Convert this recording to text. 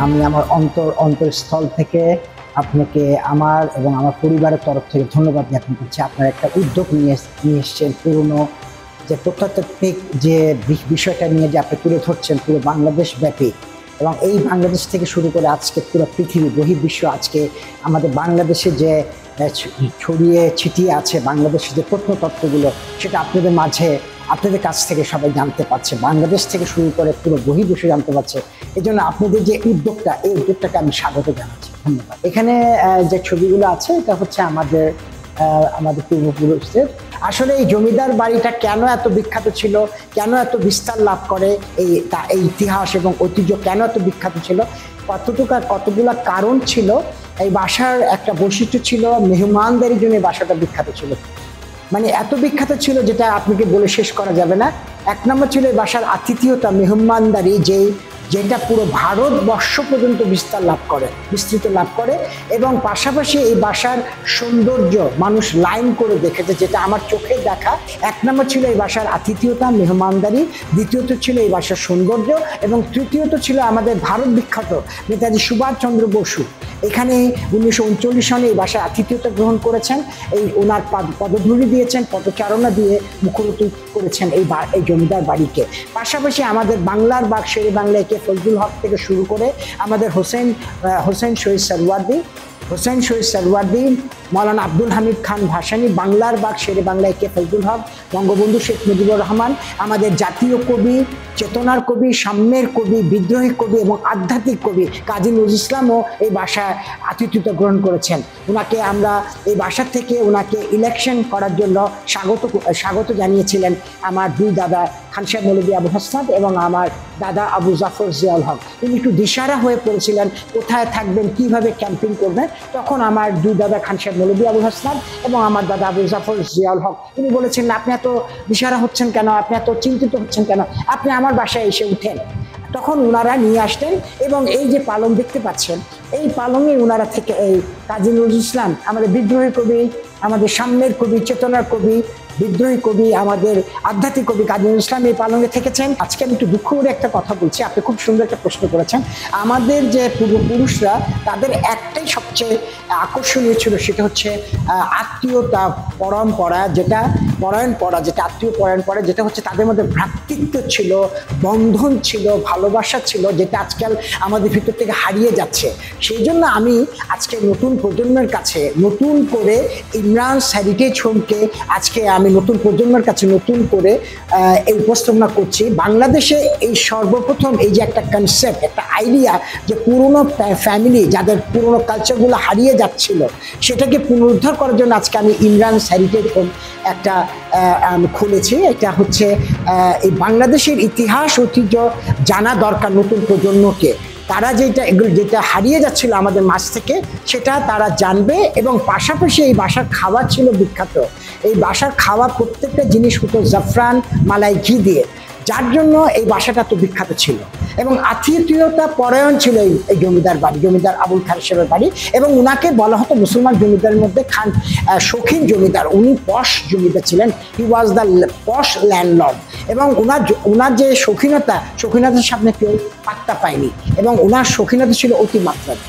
আমি আমার অন্তরস্থল থেকে আপনাকে আমার এবং আমার পরিবারের তরফ থেকে ধন্যবাদ জ্ঞাপন করছি। আপনার একটা উদ্যোগ নিয়ে এসছেন, পুরনো যে প্রত্নতাত্ত্বিক যে বিষয়টা নিয়ে যে আপনি তুলে ধরছেন পুরো বাংলাদেশ ব্যাপী, এবং এই বাংলাদেশ থেকে শুরু করে আজকে পুরো পৃথিবী বহির্বিশ্ব আজকে আমাদের বাংলাদেশে যে ছড়িয়ে ছিটিয়ে আছে বাংলাদেশের যে প্রত্নতত্ত্বগুলো, সেটা আপনাদের মাঝে আপনাদের কাছ থেকে সবাই জানতে পারছে, বাংলাদেশ থেকে শুরু করে পুরো বহির্বিশ্ব জানতে পারছে। এই জন্য আপনাদের যে উদ্যোগটা, এই উদ্যোগটাকে আমি স্বাগত জানাচ্ছি। ধন্যবাদ। এখানে যে ছবিগুলো আছে এটা হচ্ছে আমাদের পূর্বপুরুষদের। আসলে এই জমিদার বাড়িটা কেন এত বিখ্যাত ছিল, কেন এত বিস্তার লাভ করে, এই ইতিহাস এবং ঐতিহ্য কেন এত বিখ্যাত ছিল, কতগুলা কারণ ছিল। এই বাসার একটা বৈশিষ্ট্য ছিল, মেহমানদারির জন্য এই বাসাটা বিখ্যাত ছিল। মানে এত বিখ্যাত ছিল যেটা আপনাকে বলে শেষ করা যাবে না। এক নম্বর ছিল এই বাসার আতিথেয়তা, মেহমানদারি, যেটা পুরো ভারতবর্ষ পর্যন্ত বিস্তৃত লাভ করে। এবং পাশাপাশি এই বাসার সৌন্দর্য মানুষ লাইন করে দেখেছে, যেটা আমার চোখে দেখা। এক নম্বর ছিল এই বাসার আতিথেয়তা, মেহমানদারি, দ্বিতীয়ত ছিল এই বাসার সৌন্দর্য, এবং তৃতীয়ত ছিল আমাদের ভারত বিখ্যাত নেতাজি সুভাষচন্দ্র বসু। এখানে 1939 সনে এই বাসায় আতিথেয়তা গ্রহণ করেছেন, এই ওনার পদধূলি দিয়েছেন, পদচারণা দিয়ে মুখরোচক করেছেন এই জমিদার বাড়িকে। পাশাপাশি আমাদের বাংলার বাগ শেরে বাংলা একে ফজলুল হক থেকে শুরু করে আমাদের হোসেন শহীদ সরওয়ার্দী, মৌলানা আব্দুল হামিদ খান ভাসানী, বাংলার বাগ শেরে বাংলা একে ফজলুল হক, বঙ্গবন্ধু শেখ মুজিবুর রহমান, আমাদের জাতীয় কবি, চেতনার কবি, সাম্যের কবি, বিদ্রোহী কবি এবং আধ্যাত্মিক কবি কাজী নজরুল ইসলামও এই বাসায় আতিথ্যতা গ্রহণ করেছেন। ওনাকে আমরা এই বাসা থেকে ওনাকে ইলেকশন করার জন্য স্বাগত জানিয়েছিলেন আমার দুই দাদা খান সাহেব মৌলভী আবুল হাসনাত এবং আমার দাদা আবু জাফর জিয়াউল হক। তিনি একটু দিশারা হয়ে পড়েছিলেন কোথায় থাকবেন, কিভাবে ক্যাম্পিং করবেন। তখন আমার দুই দাদা খান সাহেব মৌলভী আবুল হাসনাত এবং আমার দাদা আবু জাফর জিয়াউল হক তিনি বলেছেন, আপনি এত দিশারা হচ্ছেন কেন, আপনি এত চিন্তিত হচ্ছেন কেন, আপনি আমার বাসায় এসে উঠেন। তখন ওনারা নিয়ে আসতেন, এবং এই যে পালং দেখতে পাচ্ছেন, এই পালংয়ে ওনারা থেকে এই কাজী নজরুল ইসলাম, আমাদের বিদ্রোহী কবি, আমাদের সাম্যের কবি, চেতনার কবি, বিদ্রোহী কবি, আমাদের আধ্যাত্মিক কবি কাজী নজরুল ইসলাম এই পালংয়ে থেকেছেন। আজকে আমি একটু দুঃখ করে একটা কথা বলছি, আপনি খুব সুন্দর একটা প্রশ্ন করেছেন। আমাদের যে পূর্বপুরুষরা, তাদের একটাই সবচেয়ে আকর্ষণীয় ছিল, সেটা হচ্ছে আত্মীয়তা পরম্পরা, যেটা আত্মীয় পরায়ণপরা, যেটা হচ্ছে তাদের মধ্যে ভ্রাতৃত্ব ছিল, বন্ধন ছিল, ভালোবাসা ছিল, যেটা আজকাল আমাদের ভিতর থেকে হারিয়ে যাচ্ছে। সেই জন্য আমি আজকে নতুন প্রজন্মের কাছে নতুন করে ইমরানস হেরিটেজ হোমকে আজকে আমি নতুন প্রজন্মের কাছে নতুন করে এই উপস্থাপনা করছি। বাংলাদেশে এই সর্বপ্রথম এই যে একটা কনসেপ্ট, একটা আইডিয়া, যে পুরনো ফ্যামিলি যাদের পুরনো কালচারগুলো হারিয়ে যাচ্ছিল, সেটাকে পুনরুদ্ধার করার জন্য আজকে আমি ইমরানস হেরিটেজ হোম একটা খুলেছি। এটা হচ্ছে এই বাংলাদেশের ইতিহাস ঐতিহ্য জানা দরকার নতুন প্রজন্মকে। তারা যেটা হারিয়ে যাচ্ছিল আমাদের মাঝ থেকে, সেটা তারা জানবে। এবং পাশাপাশি এই বাসার খাবার ছিল বিখ্যাত। এই বাসার খাওয়া প্রত্যেকটা জিনিস হতো জাফরান মালাই ঘি দিয়ে, যার জন্য এই বাসাটা তো বিখ্যাত ছিল। এবং আতিথেয়তা পরায়ণ ছিল এই জমিদার বাড়ি, জমিদার আবুল খান সাহেবের বাড়ি। এবং উনাকে বলা হতো মুসলমান জমিদারের মধ্যে শৌখিন জমিদার। উনি পশ জমিদার ছিলেন, হি ওয়াজ দ্য পশ ল্যান্ডলর্ড। এবং ওনার যে শৌখিনতার সামনে কেউ পাত্তা পায়নি, এবং ওনার শৌখিনতা ছিল অতিমাত্রায়।